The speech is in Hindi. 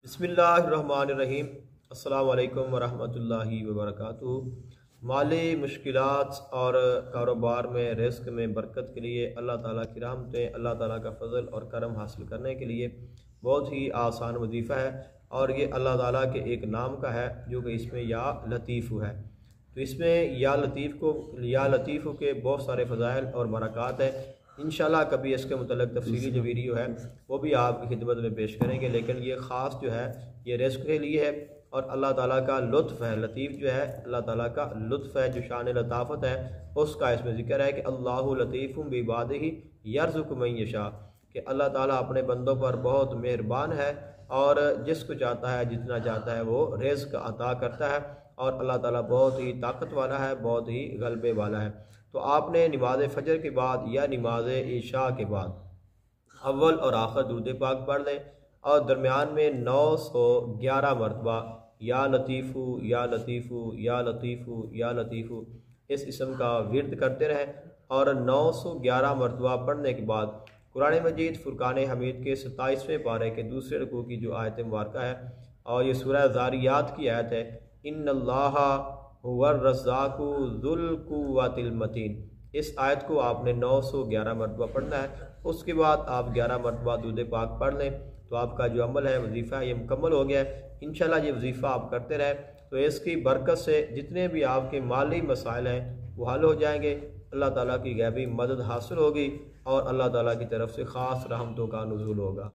बिस्मिल्लाहिर्रहमानिर्रहीम। अस्सलाम वालेकुम वरहमतुल्लाहि वबरकातुहू। माली मुश्किलात और कारोबार में रिस्क में बरकत के लिए अल्लाह ताला की रहमतें, अल्लाह ताला का फ़ज़ल और करम हासिल करने के लिए बहुत ही आसान वजीफ़ा है। और ये अल्लाह ताला के एक नाम का है जो कि इसमें या लतीफ़ है। तो इसमें या लतीफ़ के बहुत सारे फ़ज़ाइल और बरक़ात है। इंशाल्लाह कभी इसके मुतल्लिक़ तफ़सीली जो वीडियो है वो भी आपकी खिदमत में पेश करेंगे। लेकिन ये ख़ास जो है ये रिस्क के लिए है और अल्लाह ताला का लुत्फ़ है। लतीफ़ जो है अल्लाह ताला का लुत्फ़ है, जो शान लताफ़त है उसका इसमें ज़िक्र है कि अल्लाहु लतीफ़ुम बिइबादिही यर्ज़ुक़ु मन यशा, कि अल्लाह ताला अपने बंदों पर बहुत मेहरबान है और जिसको चाहता है जितना चाहता है वो रिज़्क़ अता करता है। और अल्लाह ताला बहुत ही ताकत वाला है, बहुत ही गलबे वाला है। तो आपने नमाज फ़जर के बाद या नमाज इशा के बाद अव्वल और आखिर दुरूद पाक पढ़ लें और दरमियान में 911 मरतबा या लतीफ़ू या लतीफ़ू या लतीफ़ू या लतीफ़ू इस इसम का विर्द करते रहें। और 911 मरतबा पढ़ने के बाद कुरान मजीद फ़ुरक़ान हमीद के 27वें पारे के दूसरे रुकू की जो आयत मुबारक है और ये सूरह ज़ारियात की आयत है, इन्नल्लाहा हुवर रज़्ज़ाक़ु ज़ुल कुव्वतिल मतीन। इस आयत को आपने 911 मरतबा पढ़ना है। उसके बाद आप 11 मरतबा दुरूद पाक पढ़ लें तो आपका जो अमल है वजीफ़ा ये मुकम्मल हो गया है। इंशाल्लाह ये वजीफ़ा आप करते रहें तो इसकी बरकत से जितने भी आपके माली मसाइल हैं वो हल हो जाएंगे। अल्लाह ताला की गैबी मदद हासिल होगी और अल्लाह ताला की तरफ से ख़ास रहमतों का नुज़ूल होगा।